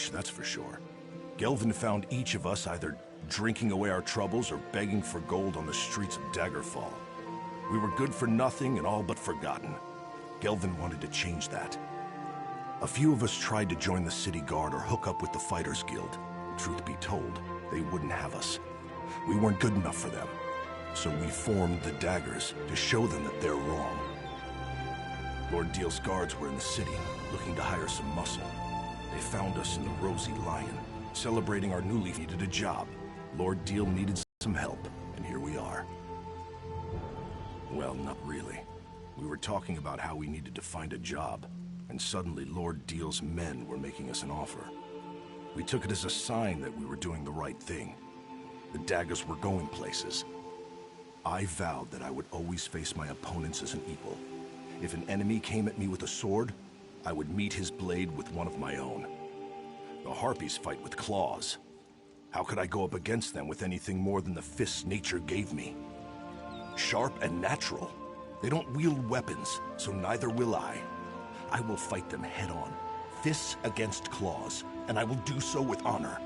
much, that's for sure. Gelvin found each of us either drinking away our troubles or begging for gold on the streets of Daggerfall. We were good for nothing and all but forgotten. Gelvin wanted to change that. A few of us tried to join the city guard or hook up with the Fighters Guild. Truth be told, they wouldn't have us. We weren't good enough for them. So we formed the Daggers to show them that they're wrong. Lord Deal's guards were in the city, looking to hire some muscle. They found us in the Rosy Lion, celebrating our newly needed a job. Lord Deal needed some help, and here we are. Well, not really. We were talking about how we needed to find a job, and suddenly Lord Deal's men were making us an offer. We took it as a sign that we were doing the right thing. The Daggers were going places. I vowed that I would always face my opponents as an equal. If an enemy came at me with a sword, I would meet his blade with one of my own. The Harpies fight with claws. How could I go up against them with anything more than the fists nature gave me? Sharp and natural. They don't wield weapons, so neither will I. I will fight them head-on, fists against claws, and I will do so with honor.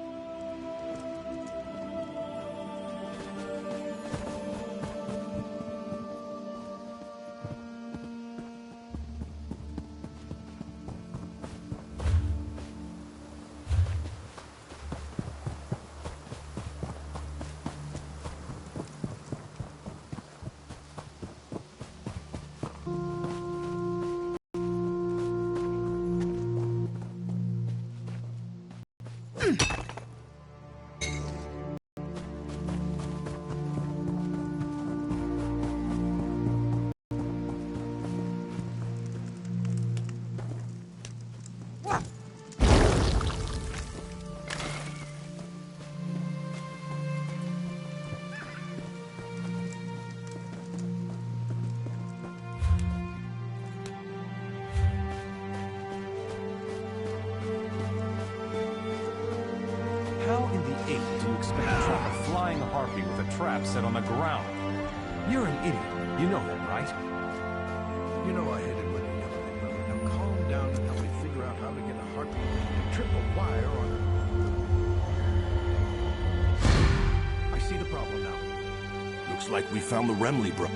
How in the 8 do you expect to trap a flying harpy with a trap set on the ground? You're an idiot. You know that, right? You know I hate it when you yell at me, brother. Now calm down and help me figure out how to get a harpy to trip a wire on... I see the problem now. Looks like we found the Remley, bro.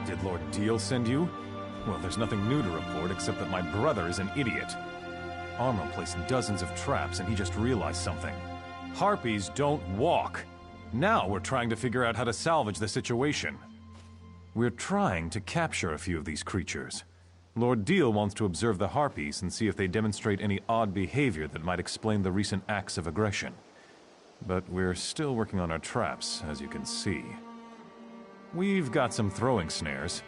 Did Lord Deal send you? Well, there's nothing new to report except that my brother is an idiot. Armo placed dozens of traps and he just realized something. Harpies don't walk. Now we're trying to figure out how to salvage the situation. We're trying to capture a few of these creatures. Lord Deal wants to observe the harpies and see if they demonstrate any odd behavior that might explain the recent acts of aggression. But we're still working on our traps, as you can see. We've got some throwing snares.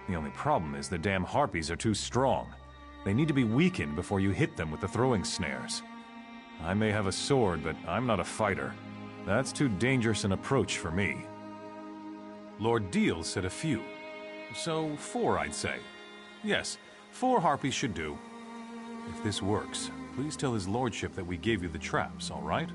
The only problem is the damn harpies are too strong. They need to be weakened before you hit them with the throwing snares. I may have a sword, but I'm not a fighter. That's too dangerous an approach for me. Lord Deal said a few. So 4, I'd say. Yes, 4 harpies should do. If this works, please tell his lordship that we gave you the traps, all right?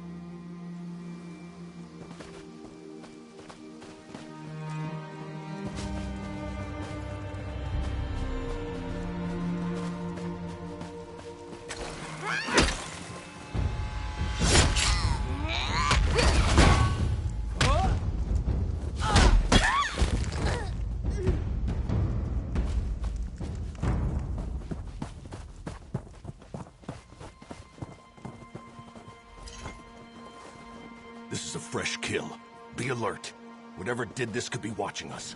This is a fresh kill. Be alert. Whatever did this could be watching us.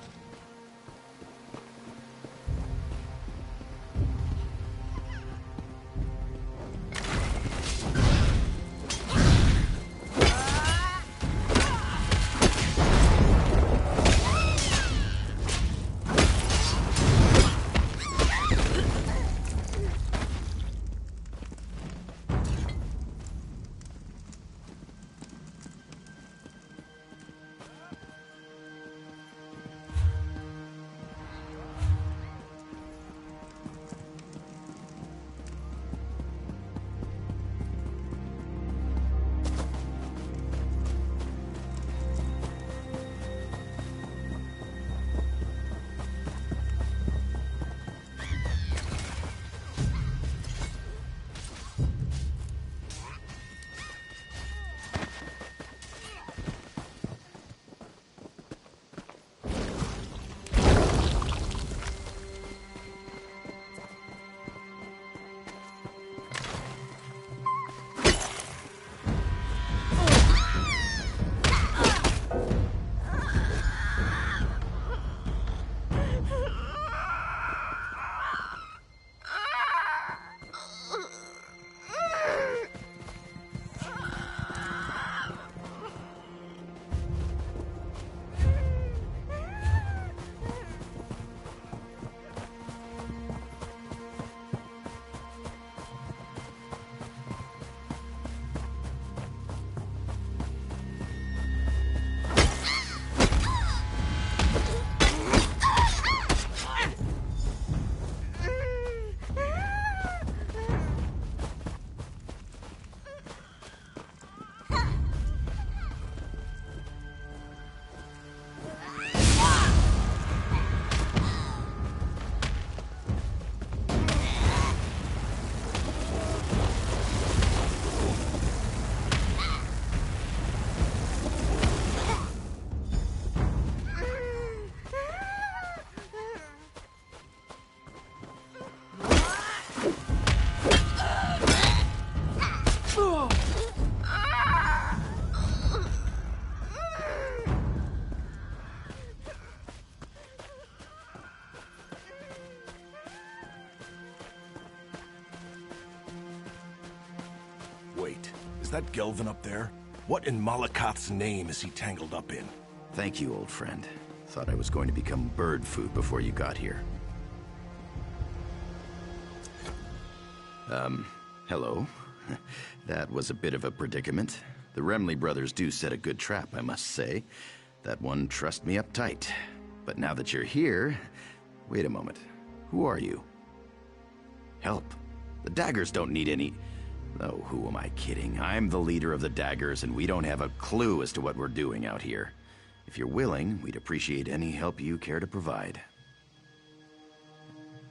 Is that Gelvin up there? What in Malakoth's name is he tangled up in? Thank you, old friend. Thought I was going to become bird food before you got here. Hello. That was a bit of a predicament. The Remley brothers do set a good trap, I must say. That one trussed me up tight. But now that you're here... Wait a moment. Who are you? Help. The Daggers don't need any... Oh, who am I kidding? I'm the leader of the Daggers, and we don't have a clue as to what we're doing out here. If you're willing, we'd appreciate any help you care to provide.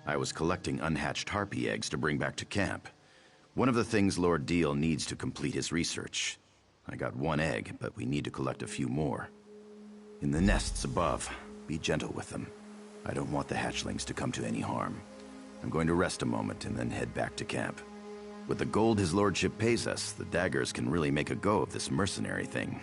I was collecting unhatched harpy eggs to bring back to camp. One of the things Lord Deal needs to complete his research. I got one egg, but we need to collect a few more. In the nests above, be gentle with them. I don't want the hatchlings to come to any harm. I'm going to rest a moment and then head back to camp. With the gold his lordship pays us, the Daggers can really make a go of this mercenary thing.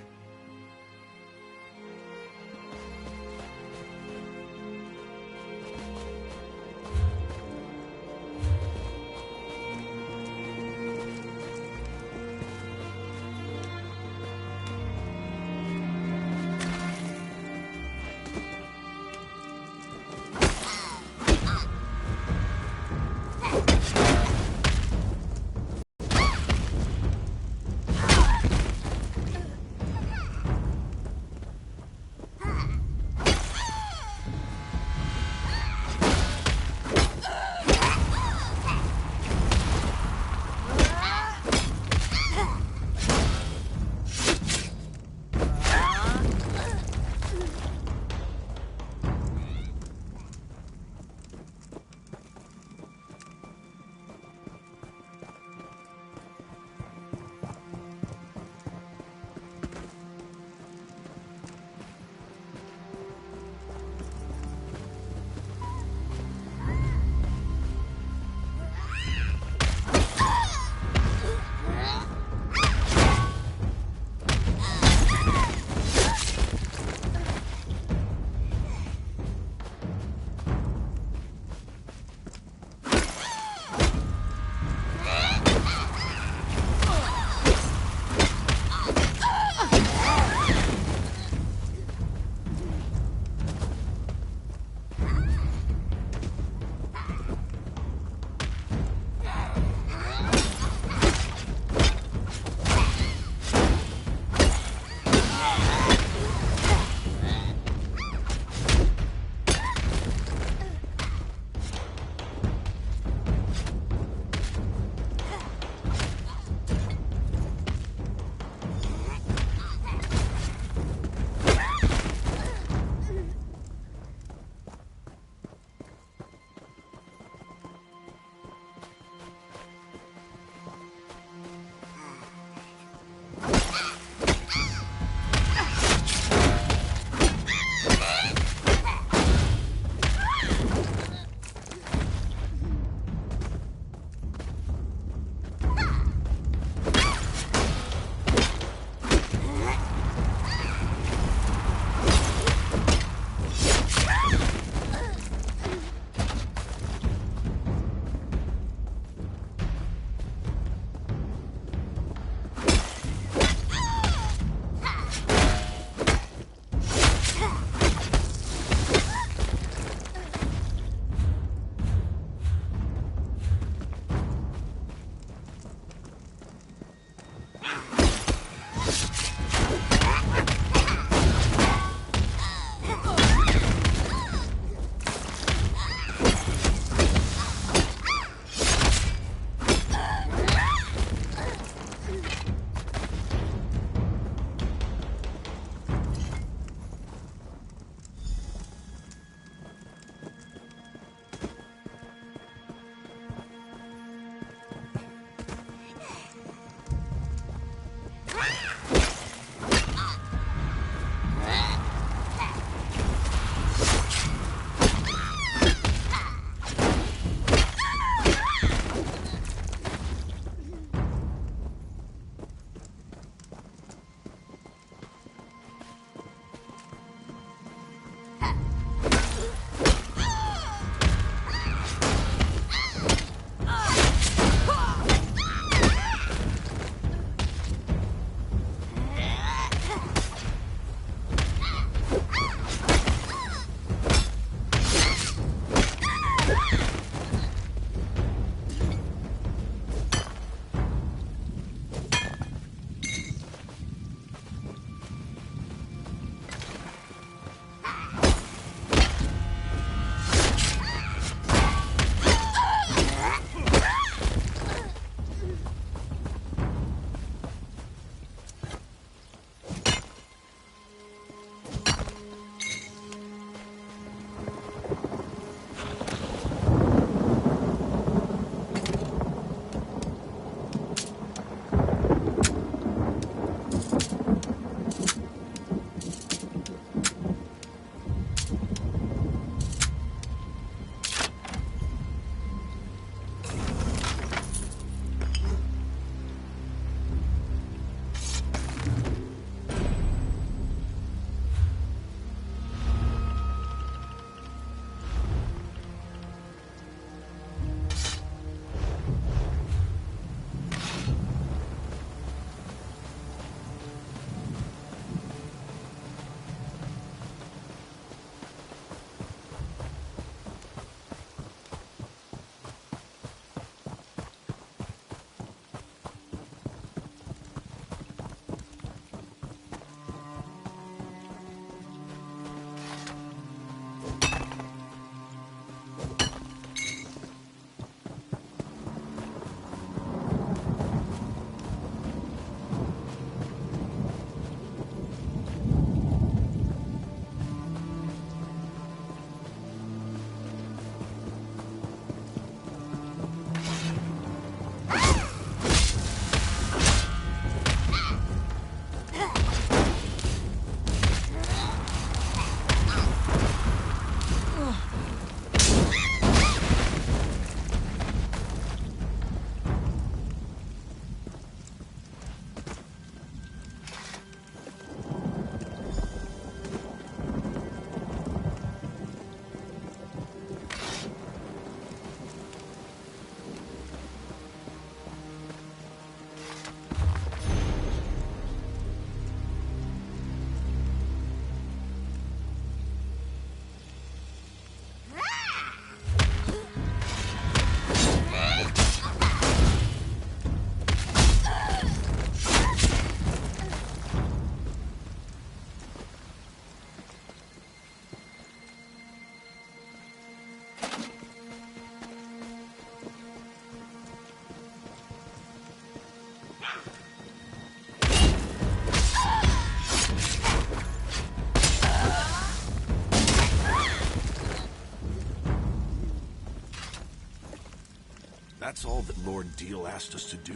That's all that Lord Deal asked us to do.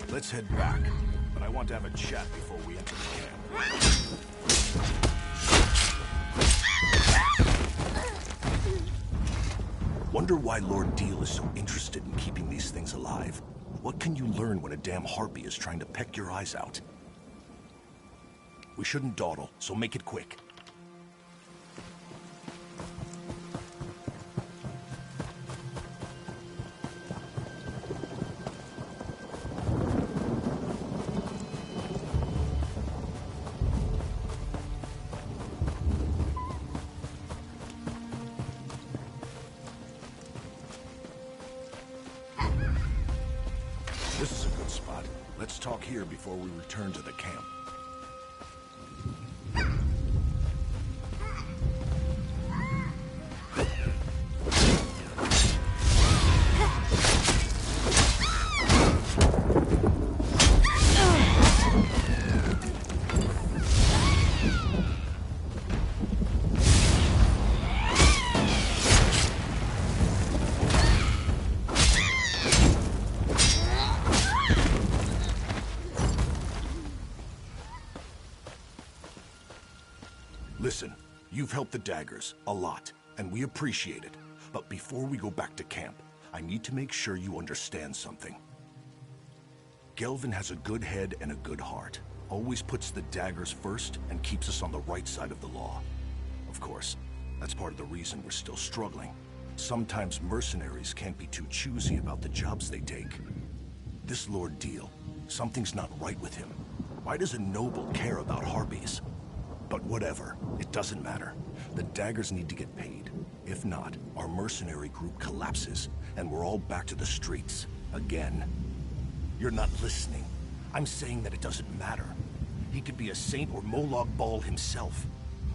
Let's head back, but I want to have a chat before we enter the camp. Wonder why Lord Deal is so interested in keeping these things alive. What can you learn when a damn harpy is trying to peck your eyes out? We shouldn't dawdle, so make it quick. This is a good spot. Let's talk here before we return to the camp. Listen, you've helped the Daggers a lot, and we appreciate it. But before we go back to camp, I need to make sure you understand something. Gelvin has a good head and a good heart. Always puts the Daggers first and keeps us on the right side of the law. Of course, that's part of the reason we're still struggling. Sometimes mercenaries can't be too choosy about the jobs they take. This Lord Deal, something's not right with him. Why does a noble care about harpies? But whatever, it doesn't matter. The Daggers need to get paid. If not, our mercenary group collapses, and we're all back to the streets. Again. You're not listening. I'm saying that it doesn't matter. He could be a saint or Molag Bal himself.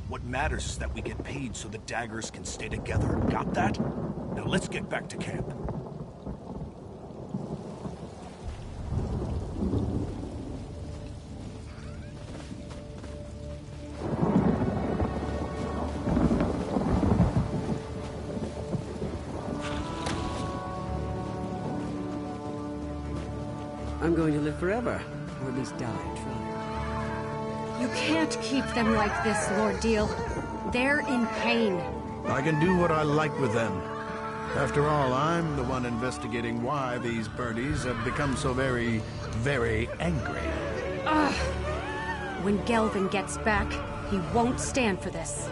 What matters is that we get paid so the Daggers can stay together. Got that? Now let's get back to camp. I'm going to live forever, or at least die trying. You can't keep them like this, Lord Deal. They're in pain. I can do what I like with them. After all, I'm the one investigating why these birdies have become so very, very angry. Ugh. When Gelvin gets back, he won't stand for this.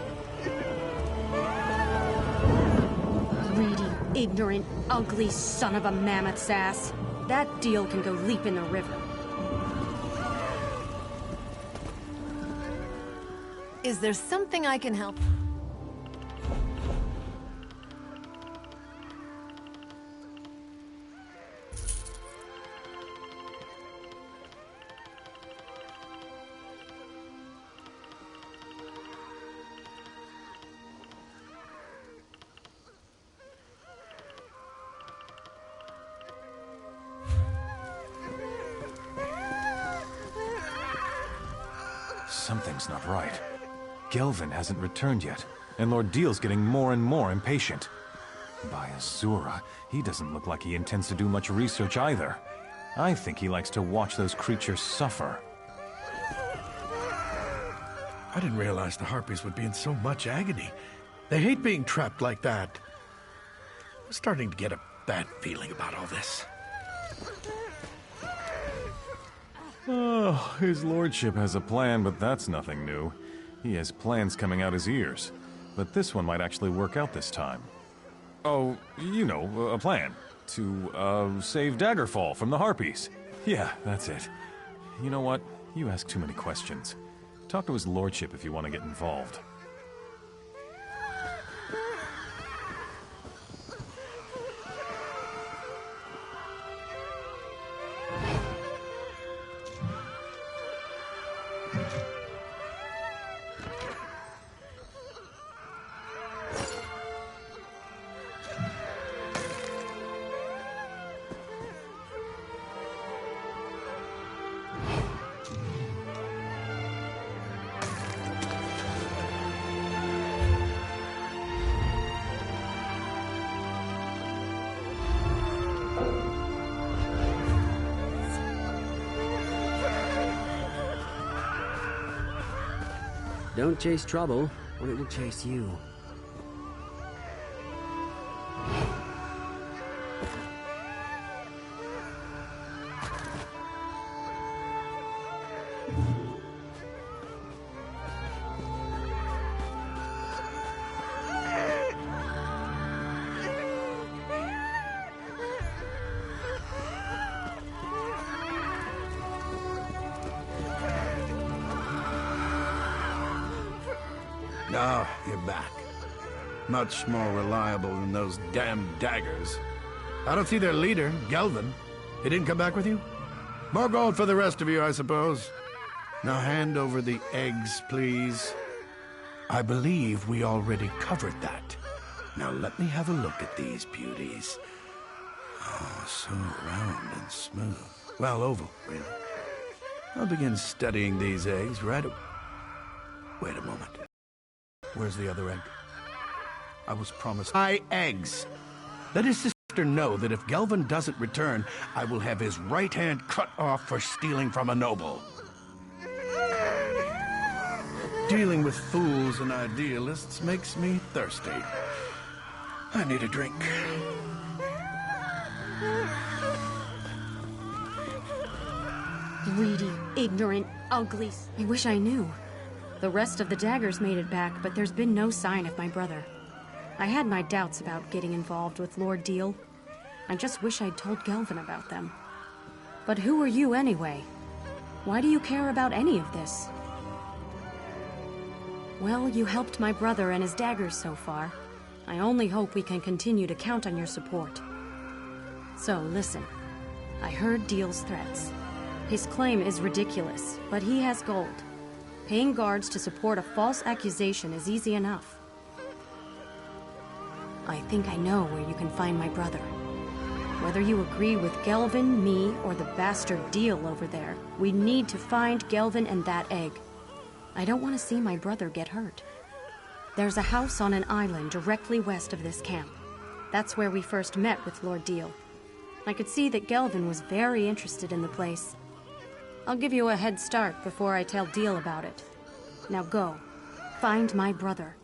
Greedy, ignorant, ugly son of a mammoth's ass. That Deal can go leap in the river. Is there something I can help? Something's not right. Gelvin hasn't returned yet, and Lord Deal's getting more and more impatient. By Azura, he doesn't look like he intends to do much research either. I think he likes to watch those creatures suffer. I didn't realize the Harpies would be in so much agony. They hate being trapped like that. I'm starting to get a bad feeling about all this. Oh, his lordship has a plan, but that's nothing new. He has plans coming out his ears. But this one might actually work out this time. Oh, you know, a plan. To, save Daggerfall from the Harpies. Yeah, that's it. You know what? You ask too many questions. Talk to his lordship if you want to get involved. Don't chase trouble, or it will chase you. Ah, you're back. Much more reliable than those damn daggers. I don't see their leader, Gelvin. He didn't come back with you? More gold for the rest of you, I suppose. Now hand over the eggs, please. I believe we already covered that. Now let me have a look at these beauties. Oh, so round and smooth. Well, oval, really. I'll begin studying these eggs Wait a moment. Where's the other egg? I was promised my eggs. Let his sister know that if Gelvin doesn't return, I will have his right hand cut off for stealing from a noble. Dealing with fools and idealists makes me thirsty. I need a drink. Greedy, ignorant, ugly. I wish I knew. The rest of the daggers made it back, but there's been no sign of my brother. I had my doubts about getting involved with Lord Deal. I just wish I'd told Gelvin about them. But who are you anyway? Why do you care about any of this? Well, you helped my brother and his daggers so far. I only hope we can continue to count on your support. So, listen. I heard Deal's threats. His claim is ridiculous, but he has gold. Paying guards to support a false accusation is easy enough. I think I know where you can find my brother. Whether you agree with Gelvin, me, or the bastard Deal over there, we need to find Gelvin and that egg. I don't want to see my brother get hurt. There's a house on an island directly west of this camp. That's where we first met with Lord Deal. I could see that Gelvin was very interested in the place. I'll give you a head start before I tell Deal about it. Now go. Find my brother.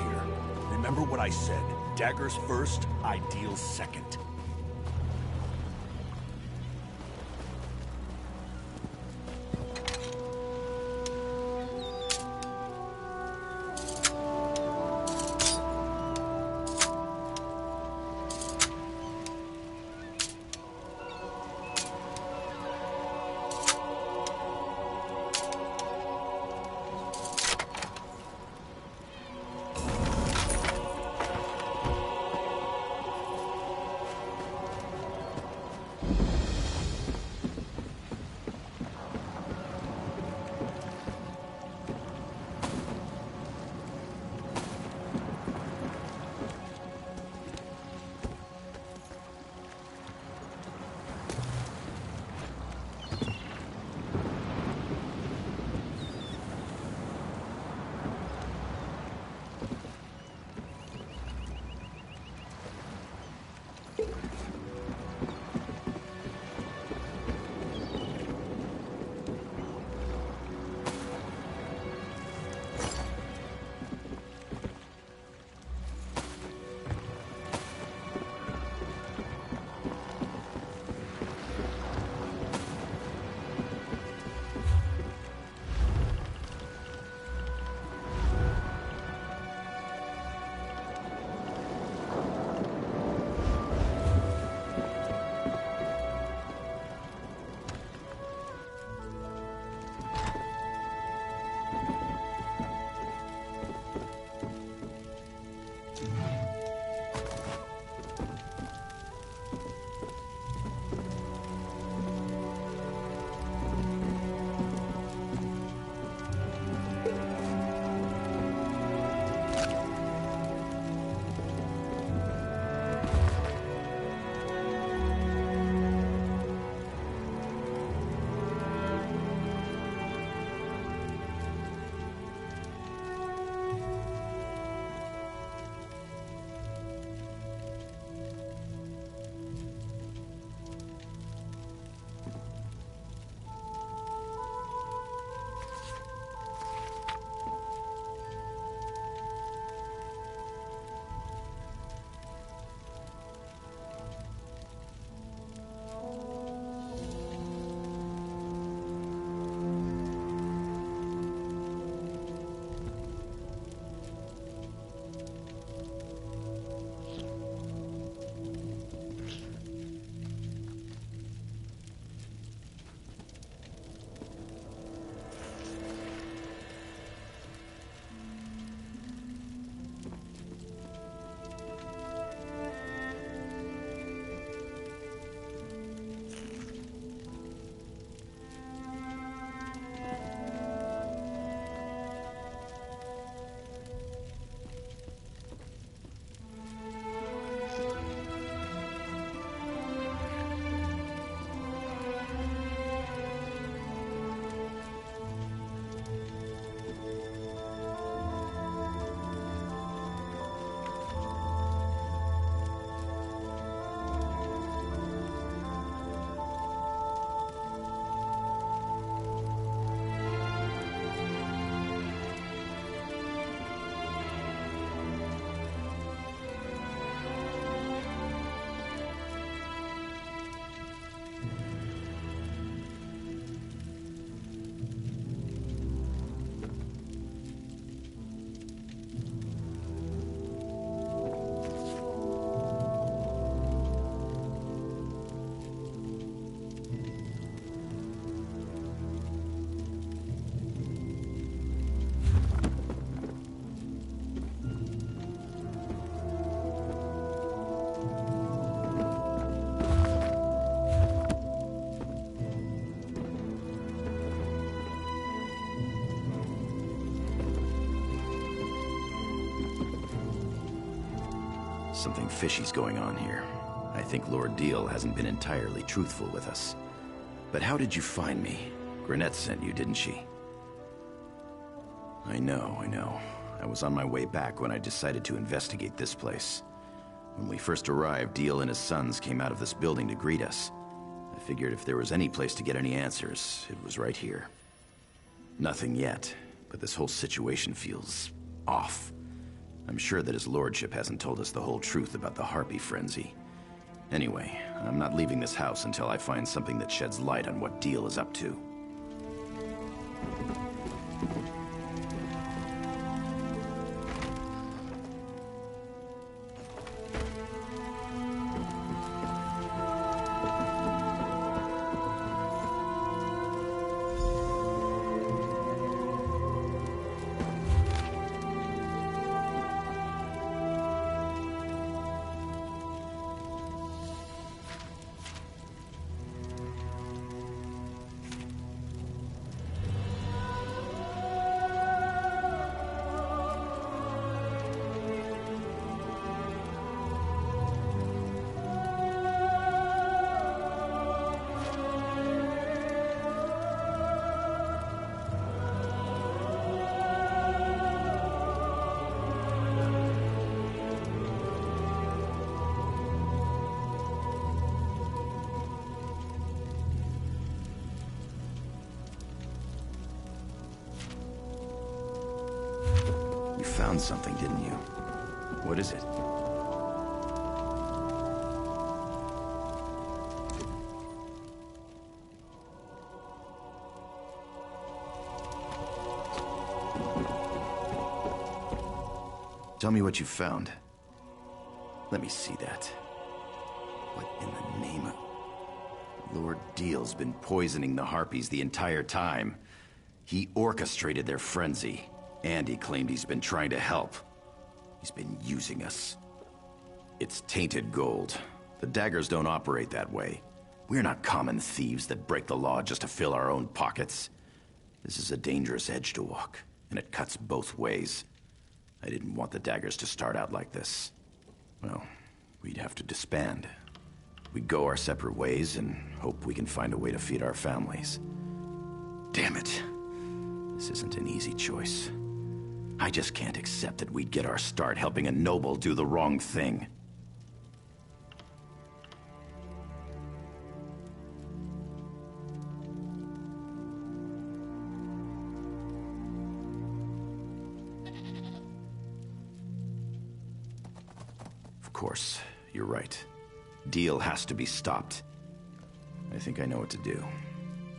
here. Remember what I said. Daggers first, ideals second. Something fishy's going on here. I think Lord Deal hasn't been entirely truthful with us. But how did you find me? Granette sent you, didn't she? I know. I was on my way back when I decided to investigate this place. When we first arrived, Deal and his sons came out of this building to greet us. I figured if there was any place to get any answers, it was right here. Nothing yet, but this whole situation feels off. I'm sure that his lordship hasn't told us the whole truth about the Harpy frenzy. Anyway, I'm not leaving this house until I find something that sheds light on what Deal is up to. You found something, didn't you? What is it? Tell me what you found. Let me see that. What in the name of... Lord Deal's been poisoning the Harpies the entire time. He orchestrated their frenzy. And he claimed he's been trying to help. He's been using us. It's tainted gold. The daggers don't operate that way. We're not common thieves that break the law just to fill our own pockets. This is a dangerous edge to walk, and it cuts both ways. I didn't want the daggers to start out like this. Well, we'd have to disband. We'd go our separate ways and hope we can find a way to feed our families. Damn it. This isn't an easy choice. I just can't accept that we'd get our start helping a noble do the wrong thing. Of course, you're right. Deal has to be stopped. I think I know what to do.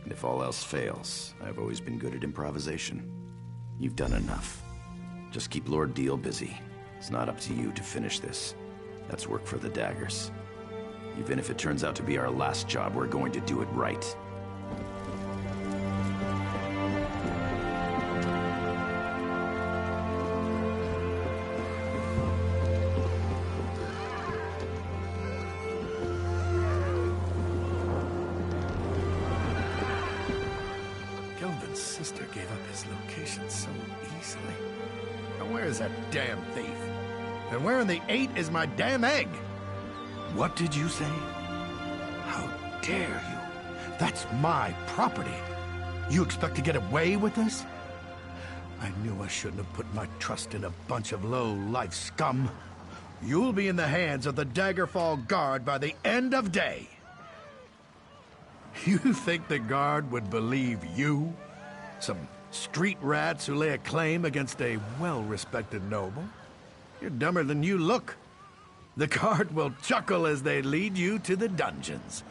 And if all else fails, I've always been good at improvisation. You've done enough. Just keep Lord Deal busy. It's not up to you to finish this. That's work for the daggers. Even if it turns out to be our last job, we're going to do it right. Gelvin's sister gave up his location so easily. And where is that damn thief? And where in the 8 is my damn egg? What did you say? How dare you? That's my property. You expect to get away with this? I knew I shouldn't have put my trust in a bunch of low-life scum. You'll be in the hands of the Daggerfall Guard by the end of day. You think the Guard would believe you? Some street rats who lay a claim against a well-respected noble? You're dumber than you look. The Guard will chuckle as they lead you to the dungeons.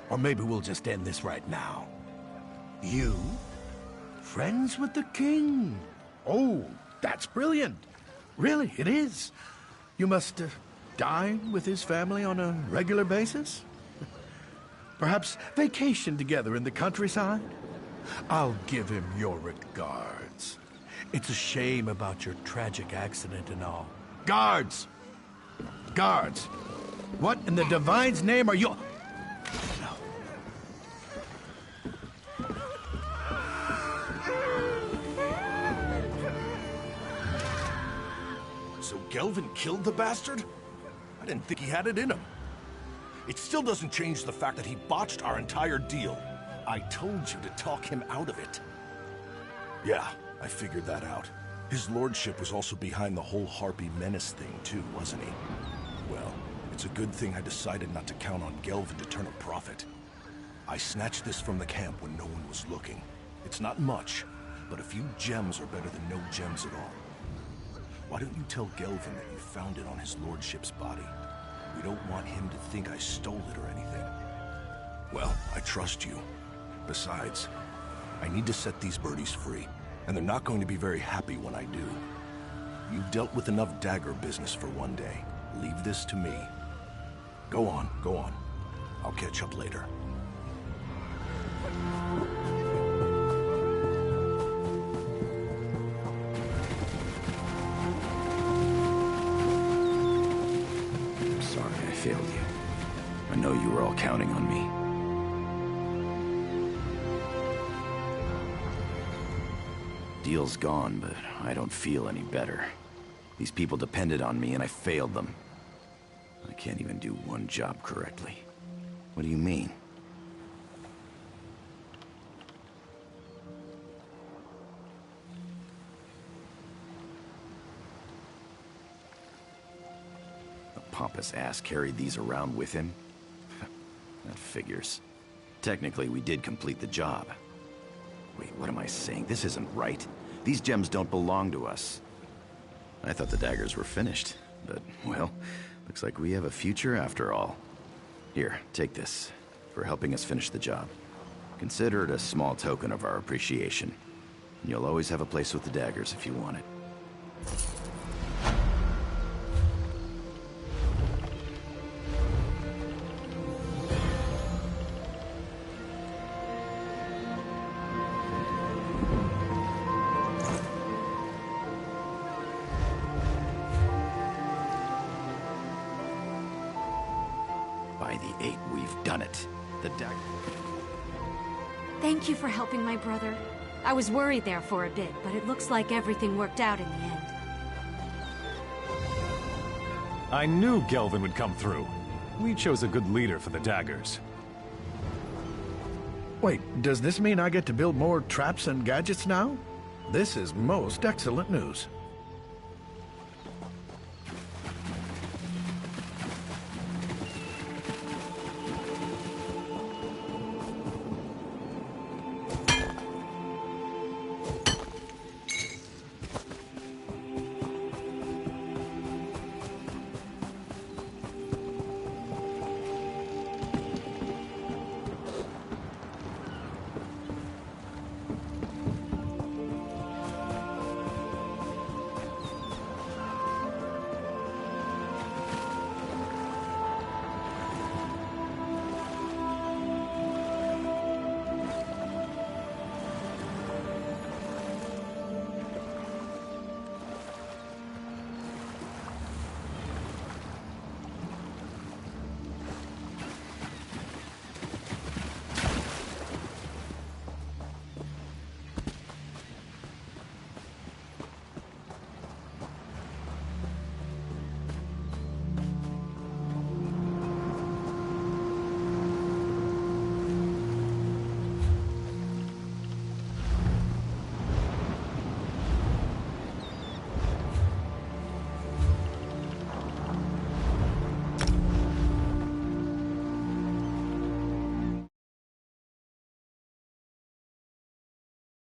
Or maybe we'll just end this right now. You? Friends with the king? Oh, that's brilliant. Really, it is. You must dine with his family on a regular basis? Perhaps vacation together in the countryside? I'll give him your regards. It's a shame about your tragic accident and all. Guards! Guards! What in the Divine's name are you... No. So Gelvin killed the bastard? I didn't think he had it in him. It still doesn't change the fact that he botched our entire deal. I told you to talk him out of it. Yeah, I figured that out. His lordship was also behind the whole Harpy menace thing too, wasn't he? Well, it's a good thing I decided not to count on Gelvin to turn a profit. I snatched this from the camp when no one was looking. It's not much, but a few gems are better than no gems at all. Why don't you tell Gelvin that you found it on his lordship's body? We don't want him to think I stole it or anything. Well, I trust you. Besides, I need to set these birdies free, and they're not going to be very happy when I do. You've dealt with enough dagger business for one day. Leave this to me. Go on, go on. I'll catch up later. I'm sorry I failed you. I know you were all counting on me. Deal's gone, but I don't feel any better. These people depended on me and I failed them. I can't even do one job correctly. What do you mean? The pompous ass carried these around with him? That figures. Technically, we did complete the job. Wait, what am I saying? This isn't right. These gems don't belong to us. I thought the daggers were finished, but, well, looks like we have a future after all. Here, take this, for helping us finish the job. Consider it a small token of our appreciation. You'll always have a place with the daggers if you want it. By the 8, we've done it. The dagger... Thank you for helping my brother. I was worried there for a bit, but it looks like everything worked out in the end. I knew Gelvin would come through. We chose a good leader for the daggers. Wait, does this mean I get to build more traps and gadgets now? This is most excellent news.